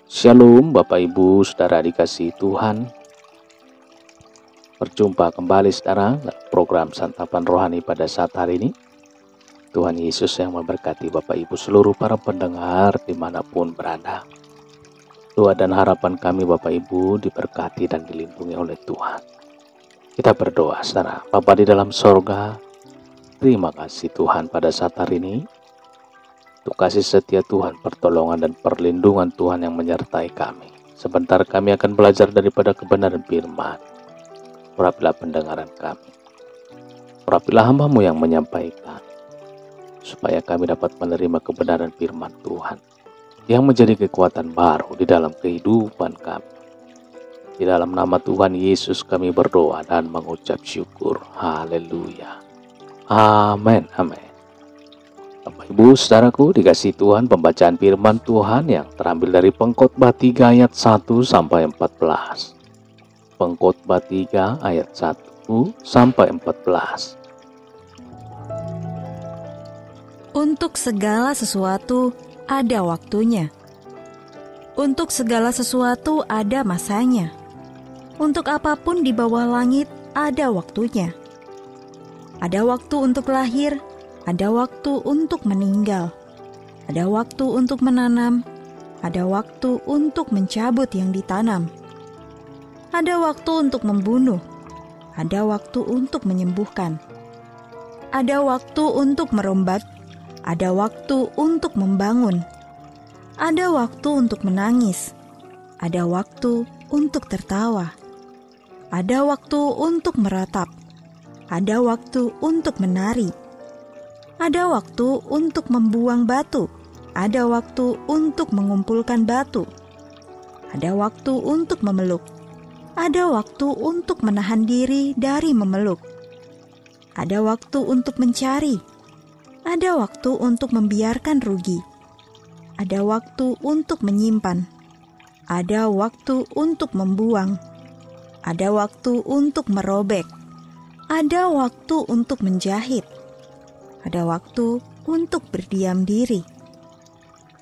Shalom Bapak Ibu Saudara dikasihi Tuhan. Berjumpa kembali saudara dalam program Santapan Rohani pada saat hari ini. Tuhan Yesus yang memberkati Bapak Ibu seluruh para pendengar dimanapun berada. Doa dan harapan kami Bapak Ibu diberkati dan dilindungi oleh Tuhan. Kita berdoa saudara. Bapa di dalam sorga, terima kasih Tuhan pada saat hari ini. Untuk kasih setia Tuhan, pertolongan dan perlindungan Tuhan yang menyertai kami. Sebentar kami akan belajar daripada kebenaran firman. Urapilah pendengaran kami. Urapilah hamba-Mu yang menyampaikan. Supaya kami dapat menerima kebenaran firman Tuhan. Yang menjadi kekuatan baru di dalam kehidupan kami. Di dalam nama Tuhan Yesus kami berdoa dan mengucap syukur. Haleluya. Amin. Amin. Bapak Ibu saudaraku dikasihi Tuhan, pembacaan firman Tuhan yang terambil dari Pengkhotbah 3 ayat 1 sampai 14. Pengkhotbah 3 ayat 1 sampai 14. Untuk segala sesuatu ada waktunya. Untuk segala sesuatu ada masanya. Untuk apapun di bawah langit ada waktunya. Ada waktu untuk lahir, ada waktu untuk meninggal, ada waktu untuk menanam, ada waktu untuk mencabut yang ditanam, ada waktu untuk membunuh, ada waktu untuk menyembuhkan, ada waktu untuk merombak, ada waktu untuk membangun, ada waktu untuk menangis, ada waktu untuk tertawa, ada waktu untuk meratap, ada waktu untuk menari. Ada waktu untuk membuang batu, ada waktu untuk mengumpulkan batu, ada waktu untuk memeluk, ada waktu untuk menahan diri dari memeluk, ada waktu untuk mencari, ada waktu untuk membiarkan rugi, ada waktu untuk menyimpan, ada waktu untuk membuang, ada waktu untuk merobek, ada waktu untuk menjahit. Ada waktu untuk berdiam diri.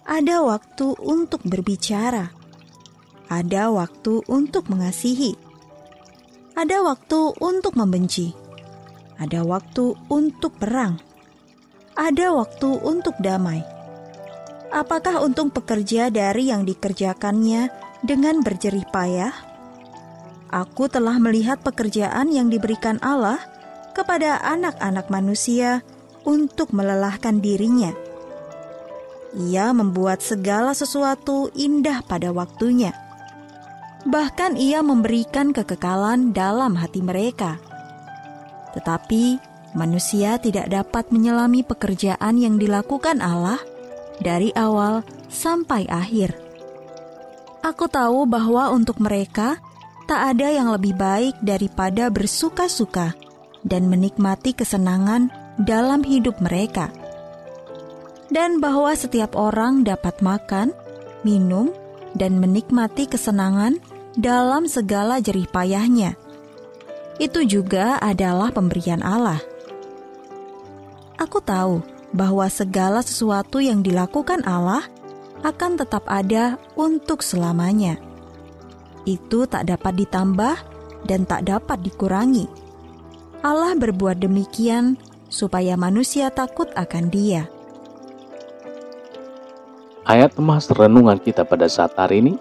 Ada waktu untuk berbicara. Ada waktu untuk mengasihi. Ada waktu untuk membenci. Ada waktu untuk perang. Ada waktu untuk damai. Apakah untung pekerja dari yang dikerjakannya dengan berjerih payah? Aku telah melihat pekerjaan yang diberikan Allah kepada anak-anak manusia untuk melelahkan dirinya. Ia membuat segala sesuatu indah pada waktunya. Bahkan ia memberikan kekekalan dalam hati mereka. Tetapi manusia tidak dapat menyelami pekerjaan yang dilakukan Allah dari awal sampai akhir. Aku tahu bahwa untuk mereka tak ada yang lebih baik daripada bersuka-suka dan menikmati kesenangan dalam hidup mereka, dan bahwa setiap orang dapat makan, minum, dan menikmati kesenangan dalam segala jerih payahnya. Itu juga adalah pemberian Allah. Aku tahu bahwa segala sesuatu yang dilakukan Allah akan tetap ada untuk selamanya. Itu tak dapat ditambah dan tak dapat dikurangi. Allah berbuat demikian supaya manusia takut akan Dia. Ayat emas renungan kita pada saat hari ini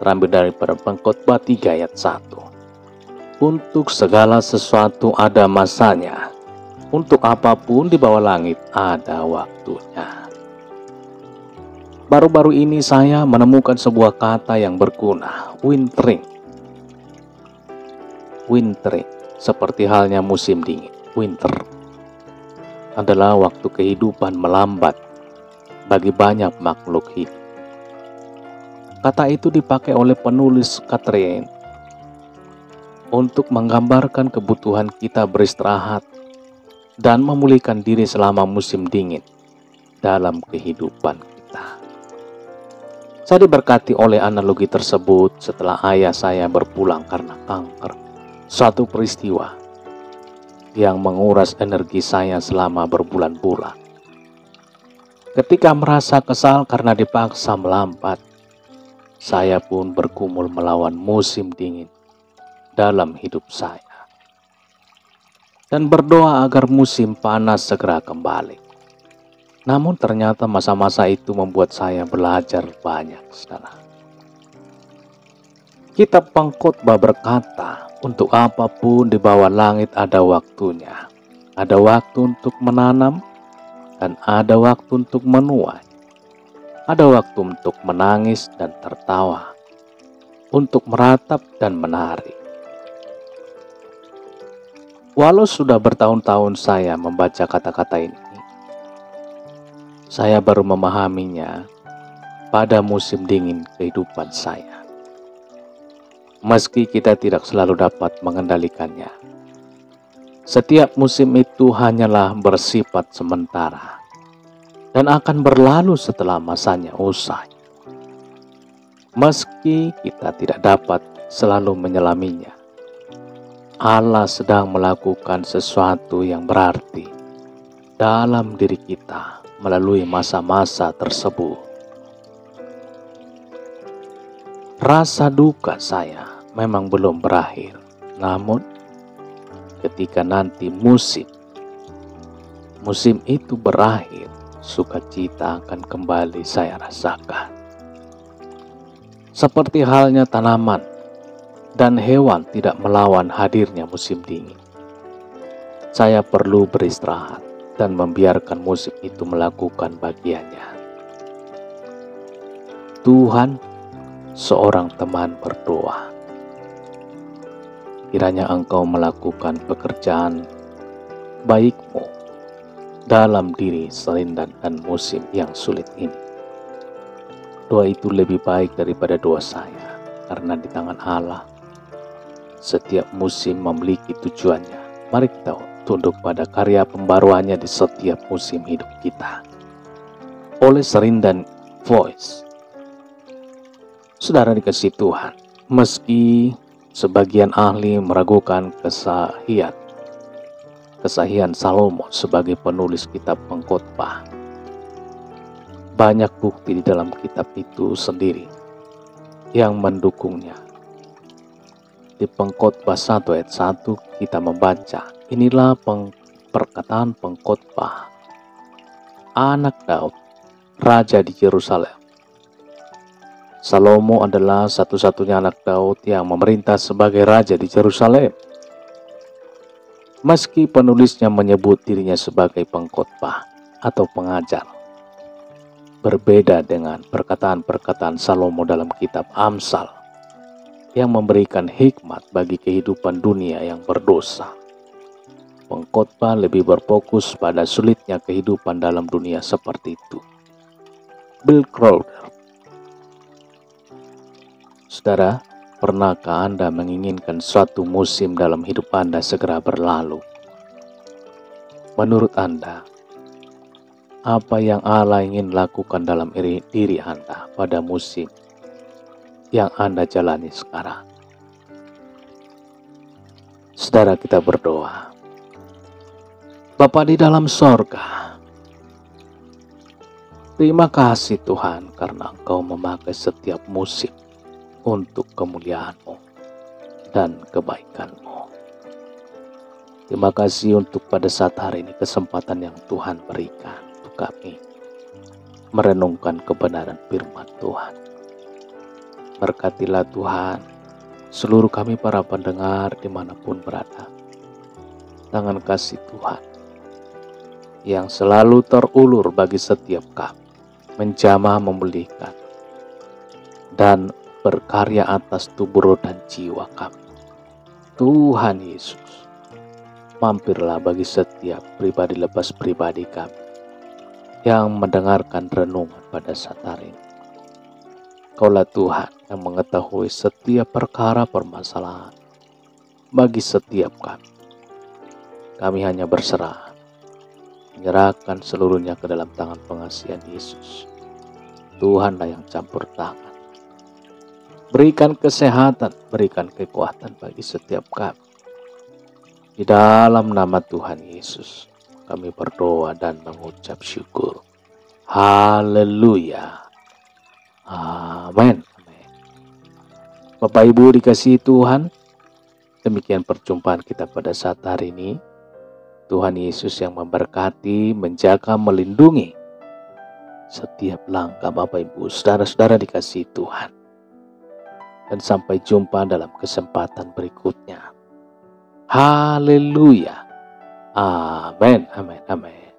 terambil daripada Pengkhotbah 3 ayat 1. Untuk segala sesuatu ada masanya. Untuk apapun di bawah langit ada waktunya. Baru-baru ini saya menemukan sebuah kata yang berguna, wintering. Wintering, seperti halnya musim dingin, winter. Adalah waktu kehidupan melambat bagi banyak makhluk hidup. Kata itu dipakai oleh penulis Catherine untuk menggambarkan kebutuhan kita beristirahat dan memulihkan diri selama musim dingin dalam kehidupan kita. Saya diberkati oleh analogi tersebut setelah ayah saya berpulang karena kanker. Suatu peristiwa yang menguras energi saya selama berbulan-bulan. Ketika merasa kesal karena dipaksa melambat, saya pun bergumul melawan musim dingin dalam hidup saya dan berdoa agar musim panas segera kembali. Namun ternyata masa-masa itu membuat saya belajar banyak, saudara. Kitab Pengkhotbah berkata, untuk apapun di bawah langit ada waktunya. Ada waktu untuk menanam dan ada waktu untuk menuai. Ada waktu untuk menangis dan tertawa, untuk meratap dan menari. Walau sudah bertahun-tahun saya membaca kata-kata ini, saya baru memahaminya pada musim dingin kehidupan saya. Meski kita tidak selalu dapat mengendalikannya, setiap musim itu hanyalah bersifat sementara dan akan berlalu setelah masanya usai. Meski kita tidak dapat selalu menyelaminya, Allah sedang melakukan sesuatu yang berarti dalam diri kita melalui masa-masa tersebut. Rasa duka saya memang belum berakhir, namun ketika nanti musim itu berakhir, sukacita akan kembali saya rasakan. Seperti halnya tanaman dan hewan tidak melawan hadirnya musim dingin, saya perlu beristirahat dan membiarkan musim itu melakukan bagiannya. Tuhan, seorang teman berdoa, kiranya Engkau melakukan pekerjaan baik-Mu dalam diri Serindan dan musim yang sulit ini. Doa itu lebih baik daripada doa saya, karena di tangan Allah setiap musim memiliki tujuannya. Mari kita tunduk pada karya pembaruannya di setiap musim hidup kita. Oleh Serindan Voice. Saudara dikasih Tuhan, meski sebagian ahli meragukan kesahihan Salomo sebagai penulis kitab Pengkhotbah, banyak bukti di dalam kitab itu sendiri yang mendukungnya. Di Pengkhotbah 1 ayat 1 kita membaca, inilah perkataan pengkhotbah anak Daud, raja di Yerusalem. Salomo adalah satu-satunya anak Daud yang memerintah sebagai raja di Yerusalem. Meski penulisnya menyebut dirinya sebagai pengkhotbah atau pengajar, berbeda dengan perkataan-perkataan Salomo dalam kitab Amsal yang memberikan hikmat bagi kehidupan dunia yang berdosa. Pengkhotbah lebih berfokus pada sulitnya kehidupan dalam dunia seperti itu. Bill Crowder. Saudara, pernahkah Anda menginginkan suatu musim dalam hidup Anda segera berlalu? Menurut Anda, apa yang Allah ingin lakukan dalam diri Anda pada musim yang Anda jalani sekarang? Saudara, kita berdoa. Bapa di dalam sorga, terima kasih Tuhan karena Engkau memakai setiap musim untuk kemuliaan-Mu dan kebaikan-Mu. Terima kasih untuk pada saat hari ini kesempatan yang Tuhan berikan untuk kami merenungkan kebenaran firman Tuhan. Berkatilah Tuhan seluruh kami para pendengar dimanapun berada. Tangan kasih Tuhan yang selalu terulur bagi setiap kami, menjamah memulihkan dan berkarya atas tubuh roh dan jiwa kami. Tuhan Yesus, mampirlah bagi setiap pribadi lepas pribadi kami yang mendengarkan renungan pada saat hari ini. Kaulah Tuhan yang mengetahui setiap perkara permasalahan bagi setiap kami. Kami hanya berserah, menyerahkan seluruhnya ke dalam tangan pengasihan Yesus. Tuhanlah yang campur tangan. Berikan kesehatan, berikan kekuatan bagi setiap kami. Di dalam nama Tuhan Yesus, kami berdoa dan mengucap syukur. Haleluya. Amin. Bapak Ibu dikasihi Tuhan, demikian perjumpaan kita pada saat hari ini. Tuhan Yesus yang memberkati, menjaga, melindungi setiap langkah Bapak Ibu, saudara-saudara dikasihi Tuhan. Dan sampai jumpa dalam kesempatan berikutnya. Haleluya. Amin, amin, amin.